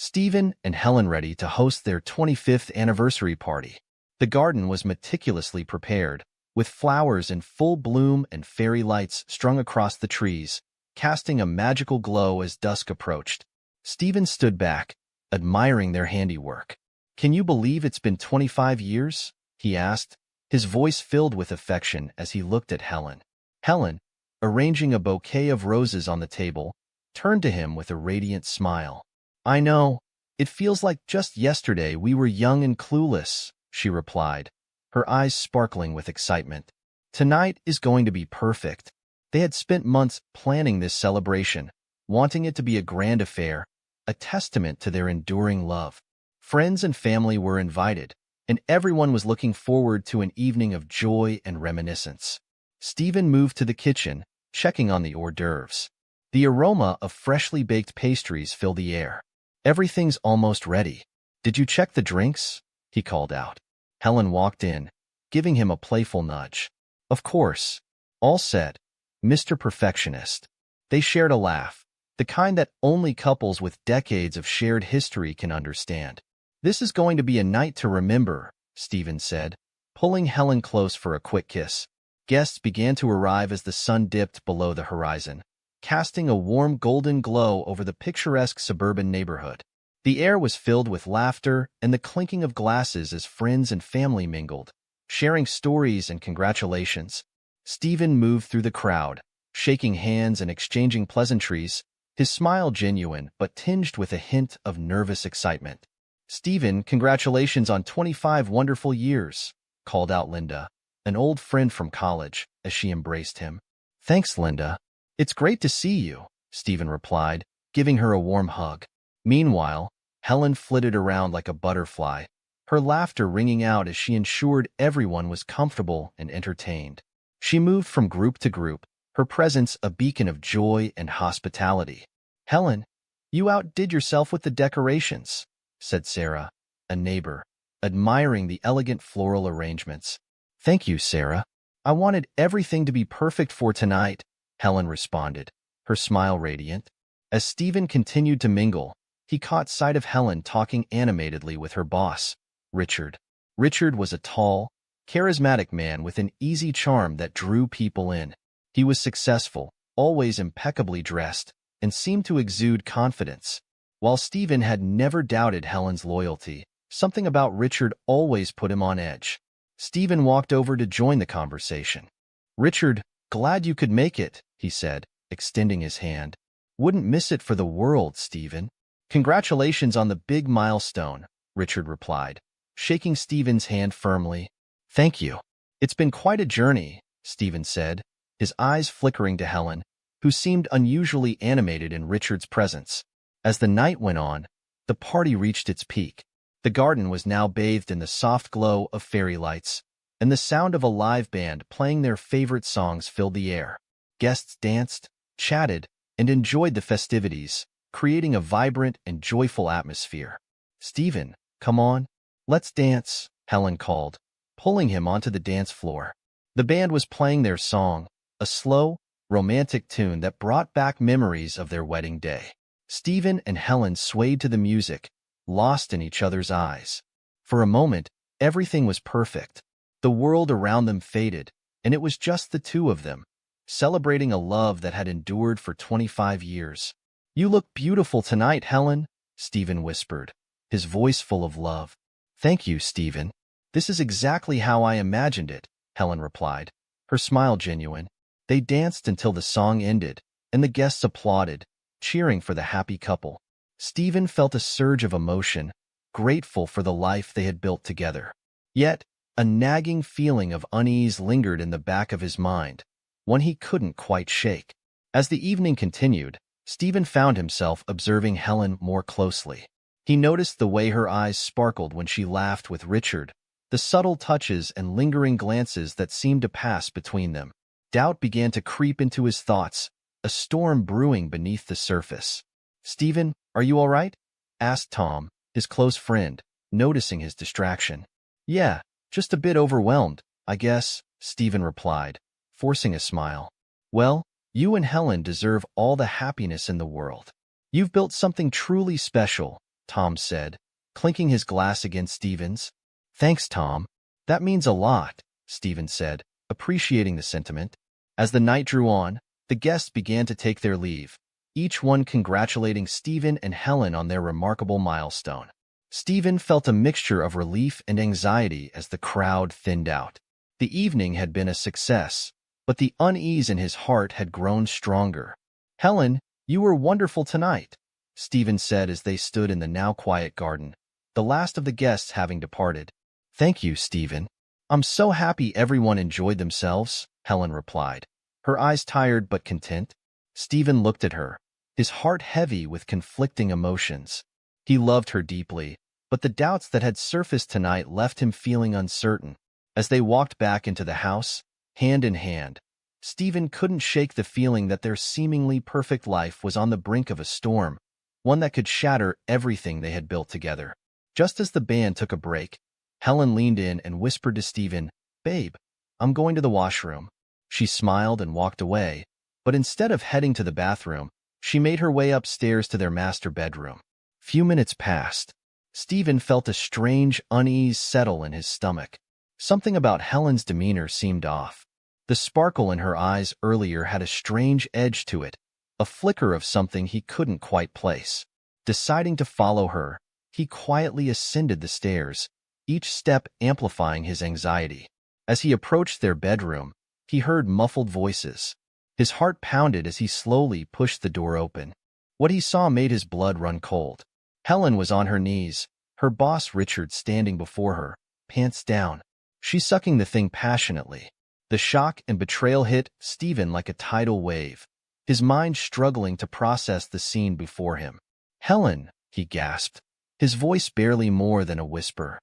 Stephen and Helen ready to host their 25th anniversary party. The garden was meticulously prepared, with flowers in full bloom and fairy lights strung across the trees, casting a magical glow as dusk approached. Stephen stood back, admiring their handiwork. "Can you believe it's been 25 years?" he asked, his voice filled with affection as he looked at Helen. Helen, arranging a bouquet of roses on the table, turned to him with a radiant smile. "I know. It feels like just yesterday we were young and clueless," she replied, her eyes sparkling with excitement. "Tonight is going to be perfect." They had spent months planning this celebration, wanting it to be a grand affair, a testament to their enduring love. Friends and family were invited, and everyone was looking forward to an evening of joy and reminiscence. Stephen moved to the kitchen, checking on the hors d'oeuvres. The aroma of freshly baked pastries filled the air. "Everything's almost ready. Did you check the drinks?" he called out. Helen walked in, giving him a playful nudge. "Of course. All set, Mr. Perfectionist." They shared a laugh, the kind that only couples with decades of shared history can understand. "This is going to be a night to remember," Stephen said, pulling Helen close for a quick kiss. Guests began to arrive as the sun dipped below the horizon, casting a warm golden glow over the picturesque suburban neighborhood. The air was filled with laughter and the clinking of glasses as friends and family mingled, sharing stories and congratulations. Stephen moved through the crowd, shaking hands and exchanging pleasantries, his smile genuine but tinged with a hint of nervous excitement. "Stephen, congratulations on 25 wonderful years," called out Linda, an old friend from college, as she embraced him. "Thanks, Linda. It's great to see you," Stephen replied, giving her a warm hug. Meanwhile, Helen flitted around like a butterfly, her laughter ringing out as she ensured everyone was comfortable and entertained. She moved from group to group, her presence a beacon of joy and hospitality. "Helen, you outdid yourself with the decorations," said Sarah, a neighbor, admiring the elegant floral arrangements. "Thank you, Sarah. I wanted everything to be perfect for tonight," Helen responded, her smile radiant. As Stephen continued to mingle, he caught sight of Helen talking animatedly with her boss, Richard. Richard was a tall, charismatic man with an easy charm that drew people in. He was successful, always impeccably dressed, and seemed to exude confidence. While Stephen had never doubted Helen's loyalty, something about Richard always put him on edge. Stephen walked over to join the conversation. "Richard, glad you could make it," he said, extending his hand. "Wouldn't miss it for the world, Stephen." "Congratulations on the big milestone," Richard replied, shaking Stephen's hand firmly. "Thank you. It's been quite a journey," Stephen said, his eyes flickering to Helen, who seemed unusually animated in Richard's presence. As the night went on, the party reached its peak. The garden was now bathed in the soft glow of fairy lights, and the sound of a live band playing their favorite songs filled the air. Guests danced, chatted, and enjoyed the festivities, creating a vibrant and joyful atmosphere. "Stephen, come on, let's dance," Helen called, pulling him onto the dance floor. The band was playing their song, a slow, romantic tune that brought back memories of their wedding day. Stephen and Helen swayed to the music, lost in each other's eyes. For a moment, everything was perfect. The world around them faded, and it was just the two of them, celebrating a love that had endured for 25 years. "You look beautiful tonight, Helen," Stephen whispered, his voice full of love. "Thank you, Stephen. This is exactly how I imagined it," Helen replied, her smile genuine. They danced until the song ended, and the guests applauded, cheering for the happy couple. Stephen felt a surge of emotion, grateful for the life they had built together. Yet, a nagging feeling of unease lingered in the back of his mind, one he couldn't quite shake. As the evening continued, Stephen found himself observing Helen more closely. He noticed the way her eyes sparkled when she laughed with Richard, the subtle touches and lingering glances that seemed to pass between them. Doubt began to creep into his thoughts, a storm brewing beneath the surface. "Stephen, are you all right?" asked Tom, his close friend, noticing his distraction. "Yeah, just a bit overwhelmed, I guess," Stephen replied, forcing a smile. "Well, you and Helen deserve all the happiness in the world. You've built something truly special," Tom said, clinking his glass against Stephen's. Thanks, Tom. That means a lot, Stephen said, appreciating the sentiment. As the night drew on, the guests began to take their leave, each one congratulating Stephen and Helen on their remarkable milestone. Stephen felt a mixture of relief and anxiety as the crowd thinned out. The evening had been a success, but the unease in his heart had grown stronger. Helen, you were wonderful tonight, Stephen said as they stood in the now quiet garden, the last of the guests having departed. Thank you, Stephen. I'm so happy everyone enjoyed themselves, Helen replied, her eyes tired but content. Stephen looked at her, his heart heavy with conflicting emotions. He loved her deeply, but the doubts that had surfaced tonight left him feeling uncertain. As they walked back into the house, hand in hand, Stephen couldn't shake the feeling that their seemingly perfect life was on the brink of a storm, one that could shatter everything they had built together. Just as the band took a break, Helen leaned in and whispered to Stephen, "Babe, I'm going to the washroom." She smiled and walked away, but instead of heading to the bathroom, she made her way upstairs to their master bedroom. Few minutes passed. Stephen felt a strange unease settle in his stomach. Something about Helen's demeanor seemed off. The sparkle in her eyes earlier had a strange edge to it, a flicker of something he couldn't quite place. Deciding to follow her, he quietly ascended the stairs, each step amplifying his anxiety. As he approached their bedroom, he heard muffled voices. His heart pounded as he slowly pushed the door open. What he saw made his blood run cold. Helen was on her knees, her boss Richard standing before her, pants down. She sucking the thing passionately. The shock and betrayal hit Stephen like a tidal wave, his mind struggling to process the scene before him. "Helen," he gasped, his voice barely more than a whisper.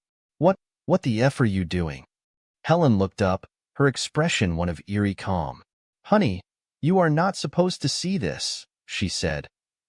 What the F are you doing?" Helen looked up, her expression one of eerie calm. "Honey, you are not supposed to see this," she said,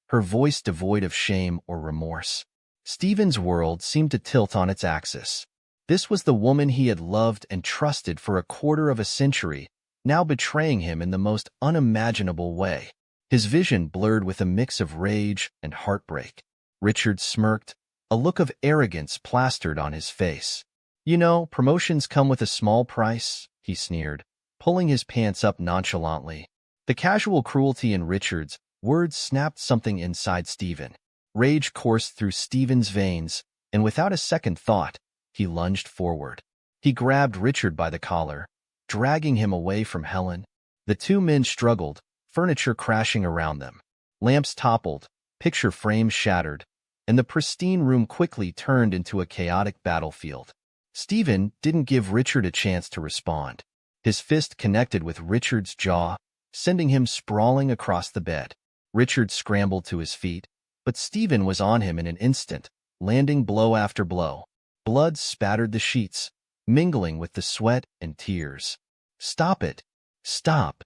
her voice devoid of shame or remorse. Stephen's world seemed to tilt on its axis. This was the woman he had loved and trusted for a quarter of a century, now betraying him in the most unimaginable way. His vision blurred with a mix of rage and heartbreak. Richard smirked, a look of arrogance plastered on his face. "You know, promotions come with a small price," he sneered, pulling his pants up nonchalantly. The casual cruelty in Richard's words snapped something inside Stephen. Rage coursed through Stephen's veins, and without a second thought, he lunged forward. He grabbed Richard by the collar, dragging him away from Helen. The two men struggled, furniture crashing around them. Lamps toppled, picture frames shattered, and the pristine room quickly turned into a chaotic battlefield. Stephen didn't give Richard a chance to respond. His fist connected with Richard's jaw, sending him sprawling across the bed. Richard scrambled to his feet, but Stephen was on him in an instant, landing blow after blow. Blood spattered the sheets, mingling with the sweat and tears. "Stop it! Stop!"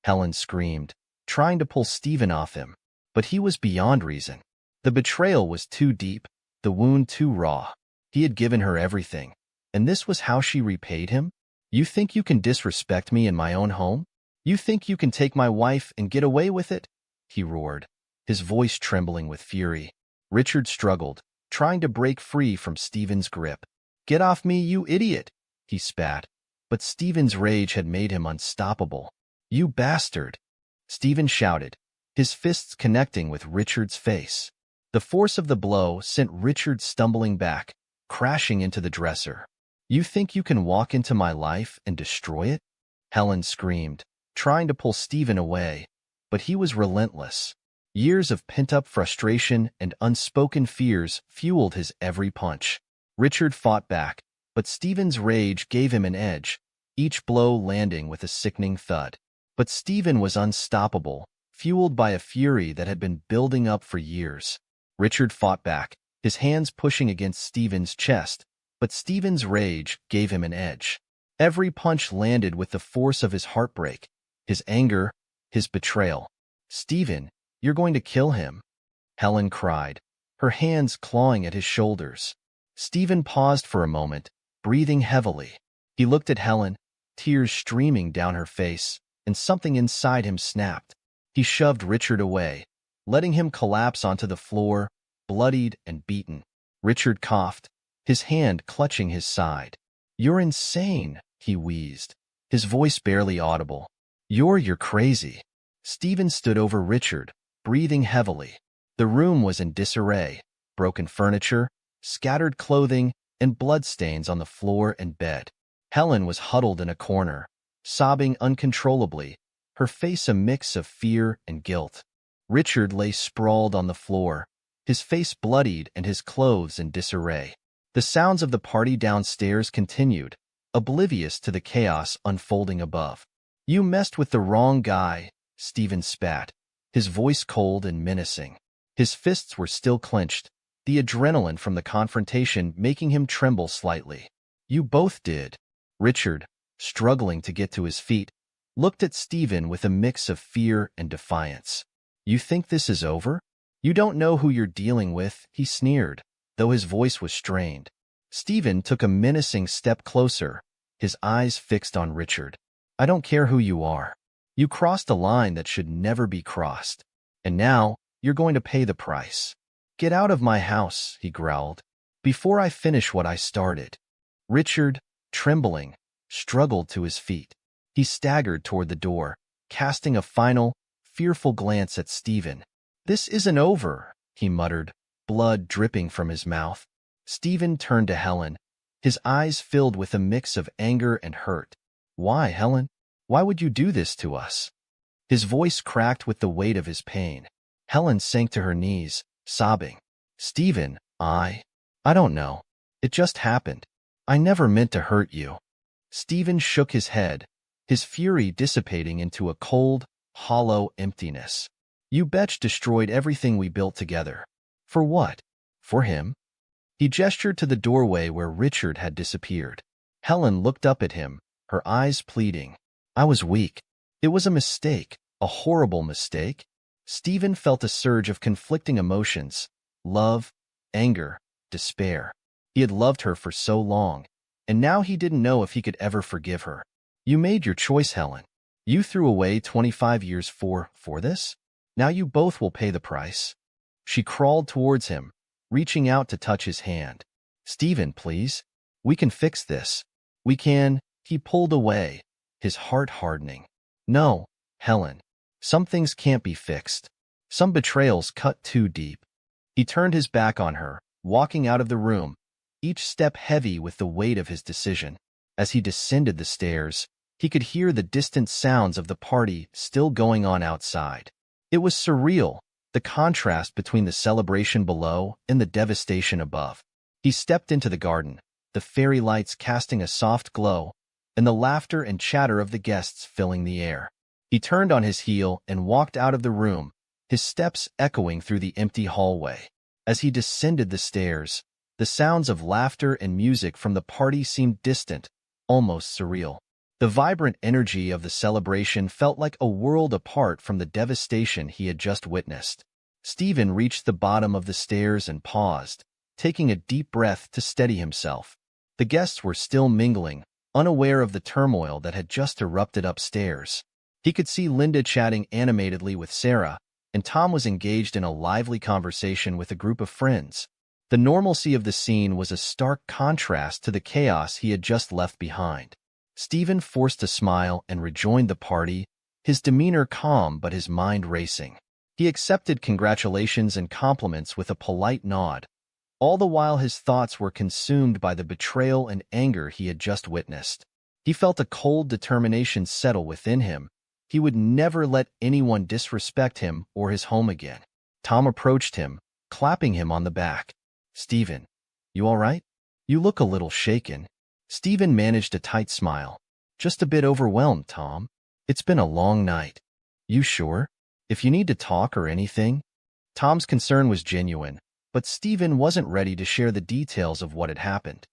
Helen screamed, trying to pull Stephen off him, but he was beyond reason. The betrayal was too deep, the wound too raw. He had given her everything, and this was how she repaid him? "You think you can disrespect me in my own home? You think you can take my wife and get away with it?" he roared, his voice trembling with fury. Richard struggled, trying to break free from Stephen's grip. "Get off me, you idiot!" he spat, but Stephen's rage had made him unstoppable. "You bastard!" Stephen shouted, his fists connecting with Richard's face. The force of the blow sent Richard stumbling back, crashing into the dresser. "You think you can walk into my life and destroy it?" Helen screamed, trying to pull Stephen away, but he was relentless. Years of pent-up frustration and unspoken fears fueled his every punch. Richard fought back, but Stephen's rage gave him an edge, each blow landing with a sickening thud. But Stephen was unstoppable, fueled by a fury that had been building up for years. Richard fought back, his hands pushing against Stephen's chest, but Stephen's rage gave him an edge. Every punch landed with the force of his heartbreak, his anger, his betrayal. "Stephen, you're going to kill him," Helen cried, her hands clawing at his shoulders. Stephen paused for a moment, breathing heavily. He looked at Helen, tears streaming down her face, and something inside him snapped. He shoved Richard away, letting him collapse onto the floor, bloodied and beaten. Richard coughed, his hand clutching his side. "You're insane," he wheezed, his voice barely audible. You're crazy." Stephen stood over Richard, breathing heavily. The room was in disarray, broken furniture, scattered clothing, and bloodstains on the floor and bed. Helen was huddled in a corner, sobbing uncontrollably, her face a mix of fear and guilt. Richard lay sprawled on the floor, his face bloodied and his clothes in disarray. The sounds of the party downstairs continued, oblivious to the chaos unfolding above. "You messed with the wrong guy," Stephen spat, his voice cold and menacing. His fists were still clenched, the adrenaline from the confrontation making him tremble slightly. "You both did." Richard, struggling to get to his feet, looked at Stephen with a mix of fear and defiance. "You think this is over? You don't know who you're dealing with," he sneered, though his voice was strained. Stephen took a menacing step closer, his eyes fixed on Richard. "I don't care who you are. You crossed a line that should never be crossed. And now, you're going to pay the price. Get out of my house," he growled, "before I finish what I started." Richard, trembling, struggled to his feet. He staggered toward the door, casting a final, fearful glance at Stephen. "This isn't over," he muttered, blood dripping from his mouth. Stephen turned to Helen, his eyes filled with a mix of anger and hurt. "Why, Helen? Why would you do this to us?" His voice cracked with the weight of his pain. Helen sank to her knees, sobbing. "Stephen, I don't know. It just happened. I never meant to hurt you." Stephen shook his head, his fury dissipating into a cold, hollow emptiness. "You betch destroyed everything we built together. For what? For him?" He gestured to the doorway where Richard had disappeared. Helen looked up at him, her eyes pleading. "I was weak. It was a mistake, a horrible mistake." Stephen felt a surge of conflicting emotions, love, anger, despair. He had loved her for so long, and now he didn't know if he could ever forgive her. "You made your choice, Helen. You threw away 25 years for this? Now you both will pay the price." She crawled towards him, reaching out to touch his hand. "Stephen, please. We can fix this. We can." He pulled away, his heart hardening. "No, Helen. Some things can't be fixed. Some betrayals cut too deep." He turned his back on her, walking out of the room, each step heavy with the weight of his decision. As he descended the stairs, he could hear the distant sounds of the party still going on outside. It was surreal, the contrast between the celebration below and the devastation above. He stepped into the garden, the fairy lights casting a soft glow, and the laughter and chatter of the guests filling the air. He turned on his heel and walked out of the room, his steps echoing through the empty hallway. As he descended the stairs, the sounds of laughter and music from the party seemed distant, almost surreal. The vibrant energy of the celebration felt like a world apart from the devastation he had just witnessed. Stephen reached the bottom of the stairs and paused, taking a deep breath to steady himself. The guests were still mingling, unaware of the turmoil that had just erupted upstairs. He could see Linda chatting animatedly with Sarah, and Tom was engaged in a lively conversation with a group of friends. The normalcy of the scene was a stark contrast to the chaos he had just left behind. Stephen forced a smile and rejoined the party, his demeanor calm but his mind racing. He accepted congratulations and compliments with a polite nod, all the while his thoughts were consumed by the betrayal and anger he had just witnessed. He felt a cold determination settle within him. He would never let anyone disrespect him or his home again. Tom approached him, clapping him on the back. "Stephen, you all right? You look a little shaken." Stephen managed a tight smile. "Just a bit overwhelmed, Tom. It's been a long night." "You sure? If you need to talk or anything." Tom's concern was genuine, but Stephen wasn't ready to share the details of what had happened.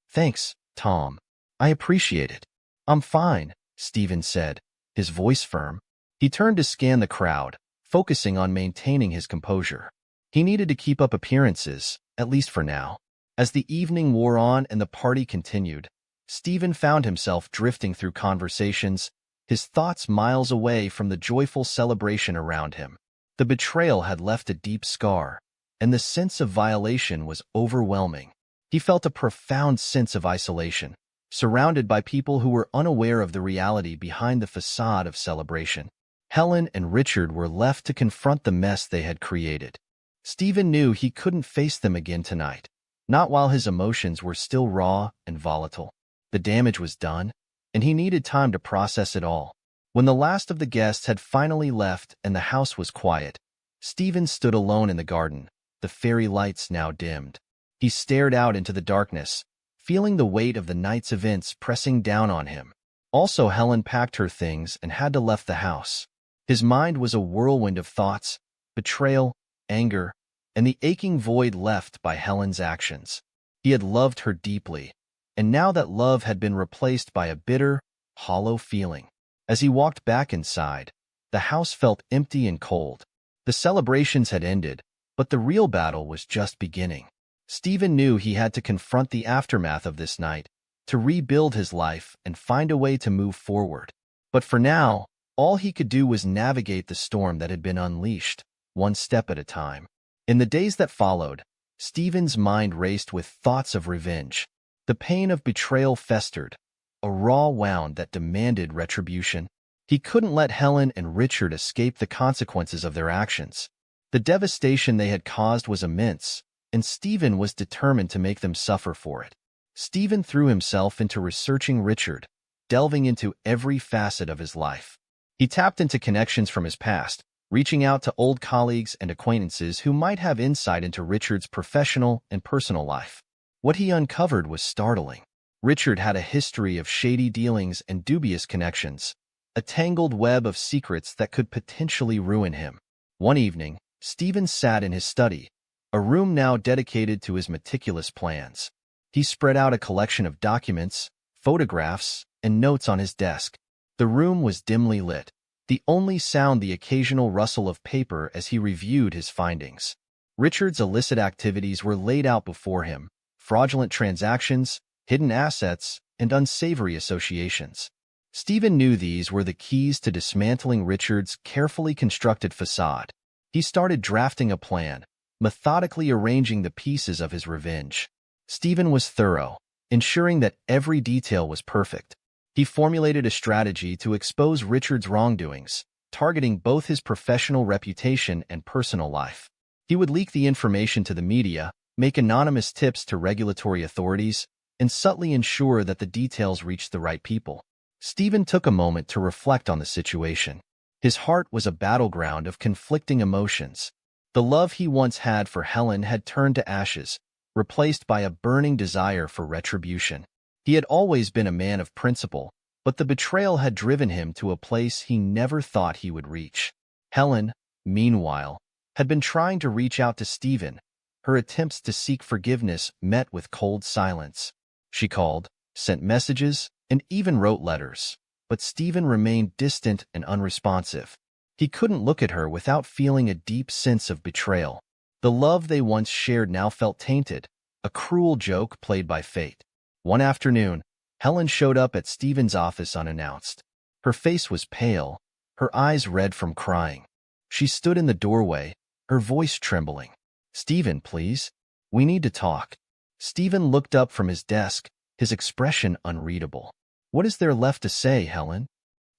"Thanks, Tom. I appreciate it. I'm fine," Stephen said, his voice firm. He turned to scan the crowd, focusing on maintaining his composure. He needed to keep up appearances, at least for now. As the evening wore on and the party continued, Stephen found himself drifting through conversations, his thoughts miles away from the joyful celebration around him. The betrayal had left a deep scar, and the sense of violation was overwhelming. He felt a profound sense of isolation, surrounded by people who were unaware of the reality behind the facade of celebration. Helen and Richard were left to confront the mess they had created. Stephen knew he couldn't face them again tonight, not while his emotions were still raw and volatile. The damage was done, and he needed time to process it all. When the last of the guests had finally left and the house was quiet, Stephen stood alone in the garden, the fairy lights now dimmed. He stared out into the darkness, feeling the weight of the night's events pressing down on him. Also, Helen packed her things and had to leave the house. His mind was a whirlwind of thoughts, betrayal, anger, and the aching void left by Helen's actions. He had loved her deeply, and now that love had been replaced by a bitter, hollow feeling. As he walked back inside, the house felt empty and cold. The celebrations had ended, but the real battle was just beginning. Stephen knew he had to confront the aftermath of this night, to rebuild his life and find a way to move forward. But for now, all he could do was navigate the storm that had been unleashed, one step at a time. In the days that followed, Stephen's mind raced with thoughts of revenge. The pain of betrayal festered, a raw wound that demanded retribution. He couldn't let Helen and Richard escape the consequences of their actions. The devastation they had caused was immense, and Stephen was determined to make them suffer for it. Stephen threw himself into researching Richard, delving into every facet of his life. He tapped into connections from his past, reaching out to old colleagues and acquaintances who might have insight into Richard's professional and personal life. What he uncovered was startling. Richard had a history of shady dealings and dubious connections, a tangled web of secrets that could potentially ruin him. One evening, Stephen sat in his study, a room now dedicated to his meticulous plans. He spread out a collection of documents, photographs, and notes on his desk. The room was dimly lit, the only sound the occasional rustle of paper as he reviewed his findings. Richard's illicit activities were laid out before him: fraudulent transactions, hidden assets, and unsavory associations. Stephen knew these were the keys to dismantling Richard's carefully constructed facade. He started drafting a plan, methodically arranging the pieces of his revenge. Stephen was thorough, ensuring that every detail was perfect. He formulated a strategy to expose Richard's wrongdoings, targeting both his professional reputation and personal life. He would leak the information to the media, make anonymous tips to regulatory authorities, and subtly ensure that the details reached the right people. Stephen took a moment to reflect on the situation. His heart was a battleground of conflicting emotions. The love he once had for Helen had turned to ashes, replaced by a burning desire for retribution. He had always been a man of principle, but the betrayal had driven him to a place he never thought he would reach. Helen, meanwhile, had been trying to reach out to Stephen. Her attempts to seek forgiveness met with cold silence. She called, sent messages, and even wrote letters, but Stephen remained distant and unresponsive. He couldn't look at her without feeling a deep sense of betrayal. The love they once shared now felt tainted, a cruel joke played by fate. One afternoon, Helen showed up at Stephen's office unannounced. Her face was pale, her eyes red from crying. She stood in the doorway, her voice trembling. "Stephen, please. We need to talk." Stephen looked up from his desk, his expression unreadable. "What is there left to say, Helen?"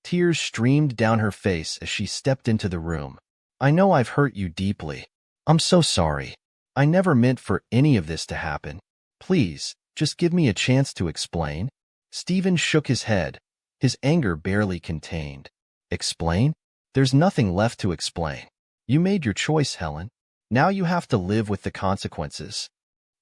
Tears streamed down her face as she stepped into the room. "I know I've hurt you deeply. I'm so sorry. I never meant for any of this to happen. Please, just give me a chance to explain." Stephen shook his head, his anger barely contained. "Explain? There's nothing left to explain. You made your choice, Helen. Now you have to live with the consequences."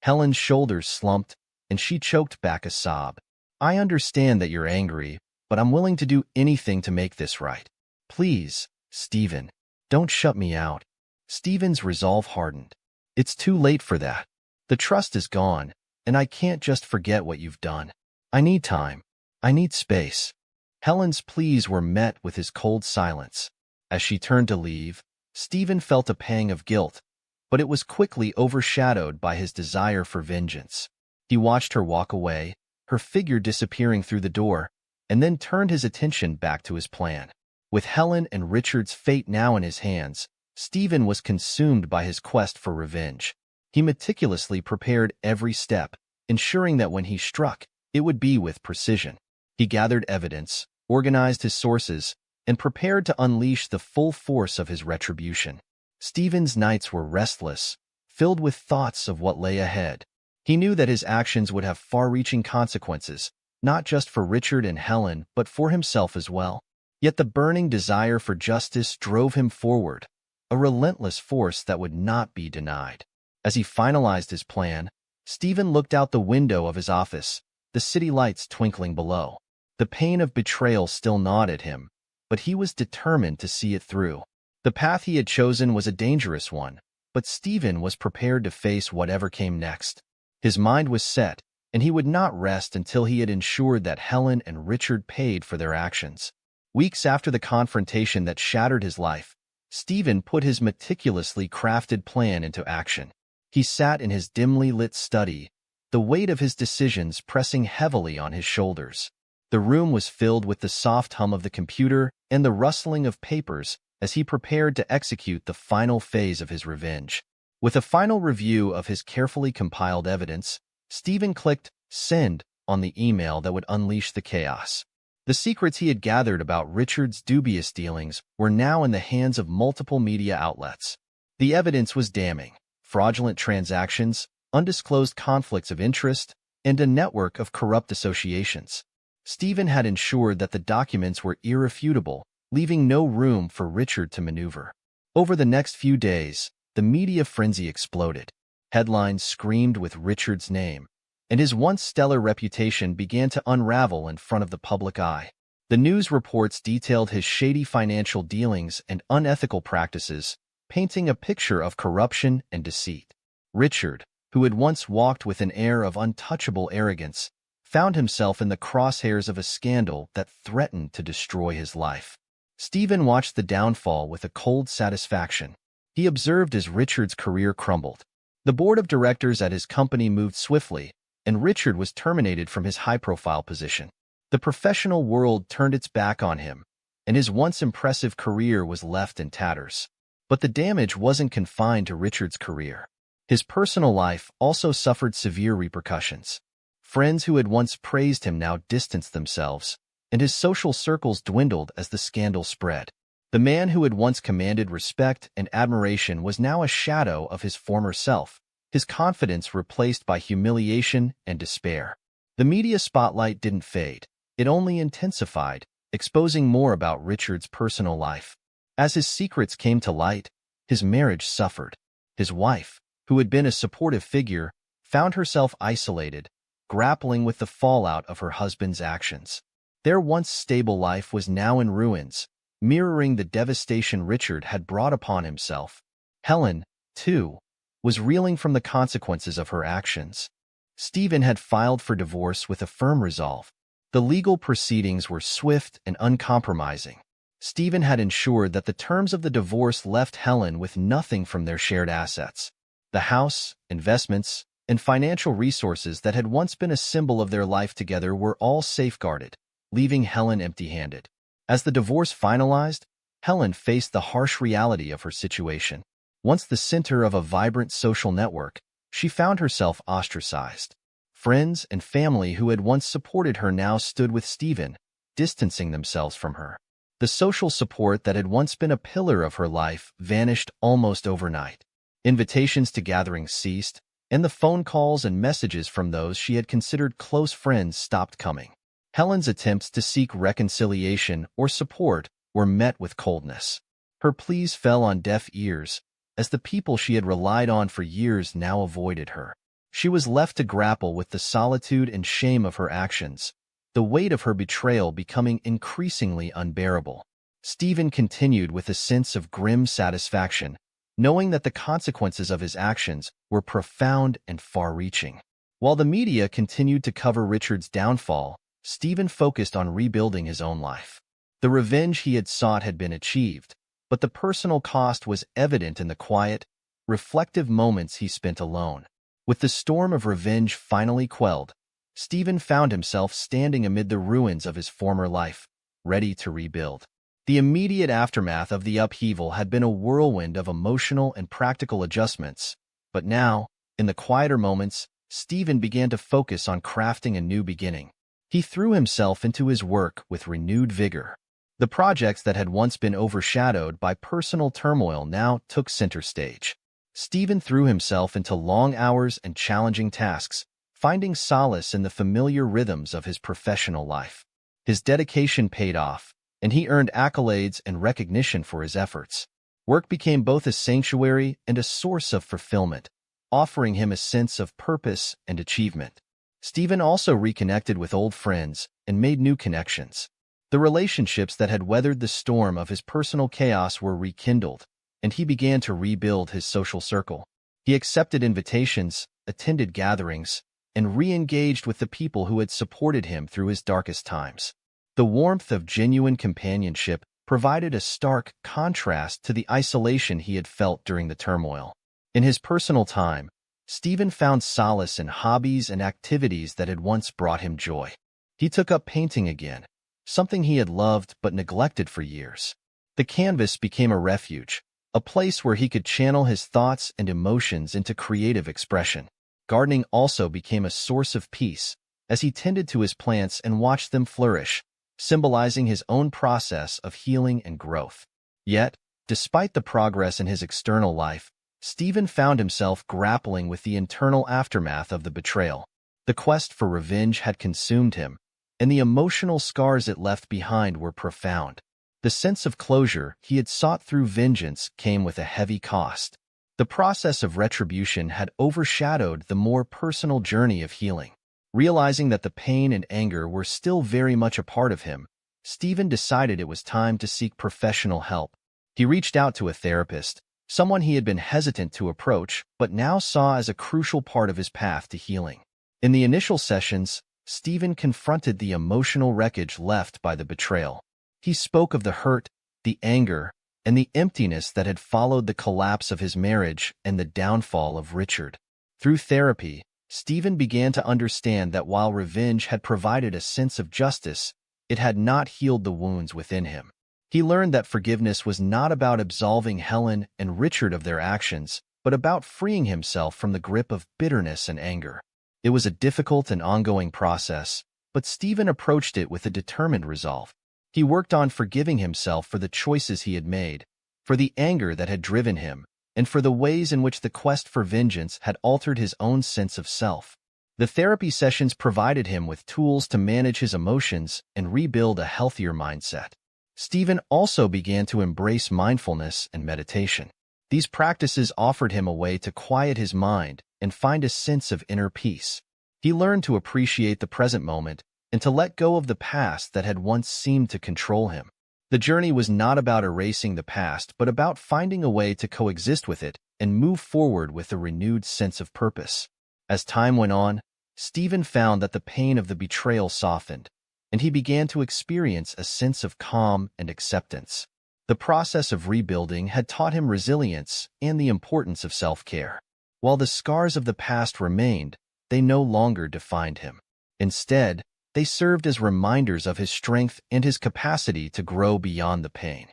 Helen's shoulders slumped, and she choked back a sob. "I understand that you're angry, but I'm willing to do anything to make this right. Please, Stephen, don't shut me out." Stephen's resolve hardened. "It's too late for that. The trust is gone, and I can't just forget what you've done. I need time. I need space." Helen's pleas were met with his cold silence. As she turned to leave, Stephen felt a pang of guilt, but it was quickly overshadowed by his desire for vengeance. He watched her walk away, her figure disappearing through the door, and then turned his attention back to his plan. With Helen and Richard's fate now in his hands, Stephen was consumed by his quest for revenge. He meticulously prepared every step, ensuring that when he struck, it would be with precision. He gathered evidence, organized his sources, and prepared to unleash the full force of his retribution. Stephen's nights were restless, filled with thoughts of what lay ahead. He knew that his actions would have far-reaching consequences, not just for Richard and Helen, but for himself as well. Yet the burning desire for justice drove him forward, a relentless force that would not be denied. As he finalized his plan, Stephen looked out the window of his office, the city lights twinkling below. The pain of betrayal still gnawed at him, but he was determined to see it through. The path he had chosen was a dangerous one, but Stephen was prepared to face whatever came next. His mind was set, and he would not rest until he had ensured that Helen and Richard paid for their actions. Weeks after the confrontation that shattered his life, Stephen put his meticulously crafted plan into action. He sat in his dimly lit study, the weight of his decisions pressing heavily on his shoulders. The room was filled with the soft hum of the computer and the rustling of papers as he prepared to execute the final phase of his revenge. With a final review of his carefully compiled evidence, Stephen clicked send on the email that would unleash the chaos. The secrets he had gathered about Richard's dubious dealings were now in the hands of multiple media outlets. The evidence was damning: fraudulent transactions, undisclosed conflicts of interest, and a network of corrupt associations. Stephen had ensured that the documents were irrefutable, leaving no room for Richard to maneuver. Over the next few days, the media frenzy exploded. Headlines screamed with Richard's name, and his once stellar reputation began to unravel in front of the public eye. The news reports detailed his shady financial dealings and unethical practices, painting a picture of corruption and deceit. Richard, who had once walked with an air of untouchable arrogance, found himself in the crosshairs of a scandal that threatened to destroy his life. Stephen watched the downfall with a cold satisfaction. He observed as Richard's career crumbled. The board of directors at his company moved swiftly, and Richard was terminated from his high-profile position. The professional world turned its back on him, and his once impressive career was left in tatters. But the damage wasn't confined to Richard's career. His personal life also suffered severe repercussions. Friends who had once praised him now distanced themselves, and his social circles dwindled as the scandal spread. The man who had once commanded respect and admiration was now a shadow of his former self, his confidence replaced by humiliation and despair. The media spotlight didn't fade. It only intensified, exposing more about Richard's personal life. As his secrets came to light, his marriage suffered. His wife, who had been a supportive figure, found herself isolated, grappling with the fallout of her husband's actions. Their once stable life was now in ruins, mirroring the devastation Richard had brought upon himself. Helen, too, was reeling from the consequences of her actions. Stephen had filed for divorce with a firm resolve. The legal proceedings were swift and uncompromising. Stephen had ensured that the terms of the divorce left Helen with nothing from their shared assets. The house, investments, and financial resources that had once been a symbol of their life together were all safeguarded, leaving Helen empty-handed. As the divorce finalized, Helen faced the harsh reality of her situation. Once the center of a vibrant social network, she found herself ostracized. Friends and family who had once supported her now stood with Stephen, distancing themselves from her. The social support that had once been a pillar of her life vanished almost overnight. Invitations to gatherings ceased, and the phone calls and messages from those she had considered close friends stopped coming. Helen's attempts to seek reconciliation or support were met with coldness. Her pleas fell on deaf ears, as the people she had relied on for years now avoided her. She was left to grapple with the solitude and shame of her actions, the weight of her betrayal becoming increasingly unbearable. Stephen continued with a sense of grim satisfaction, knowing that the consequences of his actions were profound and far-reaching. While the media continued to cover Richard's downfall, Stephen focused on rebuilding his own life. The revenge he had sought had been achieved, but the personal cost was evident in the quiet, reflective moments he spent alone. With the storm of revenge finally quelled, Stephen found himself standing amid the ruins of his former life, ready to rebuild. The immediate aftermath of the upheaval had been a whirlwind of emotional and practical adjustments, but now, in the quieter moments, Stephen began to focus on crafting a new beginning. He threw himself into his work with renewed vigor. The projects that had once been overshadowed by personal turmoil now took center stage. Stephen threw himself into long hours and challenging tasks, finding solace in the familiar rhythms of his professional life. His dedication paid off, and he earned accolades and recognition for his efforts. Work became both a sanctuary and a source of fulfillment, offering him a sense of purpose and achievement. Stephen also reconnected with old friends and made new connections. The relationships that had weathered the storm of his personal chaos were rekindled, and he began to rebuild his social circle. He accepted invitations, attended gatherings, and re-engaged with the people who had supported him through his darkest times. The warmth of genuine companionship provided a stark contrast to the isolation he had felt during the turmoil. In his personal time, Stephen found solace in hobbies and activities that had once brought him joy. He took up painting again, something he had loved but neglected for years. The canvas became a refuge, a place where he could channel his thoughts and emotions into creative expression. Gardening also became a source of peace, as he tended to his plants and watched them flourish, symbolizing his own process of healing and growth. Yet, despite the progress in his external life, Stephen found himself grappling with the internal aftermath of the betrayal. The quest for revenge had consumed him, and the emotional scars it left behind were profound. The sense of closure he had sought through vengeance came with a heavy cost. The process of retribution had overshadowed the more personal journey of healing. Realizing that the pain and anger were still very much a part of him, Stephen decided it was time to seek professional help. He reached out to a therapist, someone he had been hesitant to approach but now saw as a crucial part of his path to healing. In the initial sessions, Stephen confronted the emotional wreckage left by the betrayal. He spoke of the hurt, the anger, and the emptiness that had followed the collapse of his marriage and the downfall of Richard. Through therapy, Stephen began to understand that while revenge had provided a sense of justice, it had not healed the wounds within him. He learned that forgiveness was not about absolving Helen and Richard of their actions, but about freeing himself from the grip of bitterness and anger. It was a difficult and ongoing process, but Stephen approached it with a determined resolve. He worked on forgiving himself for the choices he had made, for the anger that had driven him, and for the ways in which the quest for vengeance had altered his own sense of self. The therapy sessions provided him with tools to manage his emotions and rebuild a healthier mindset. Stephen also began to embrace mindfulness and meditation. These practices offered him a way to quiet his mind and find a sense of inner peace. He learned to appreciate the present moment and to let go of the past that had once seemed to control him. The journey was not about erasing the past, but about finding a way to coexist with it and move forward with a renewed sense of purpose. As time went on, Stephen found that the pain of the betrayal softened, and he began to experience a sense of calm and acceptance. The process of rebuilding had taught him resilience and the importance of self-care. While the scars of the past remained, they no longer defined him. Instead, they served as reminders of his strength and his capacity to grow beyond the pain.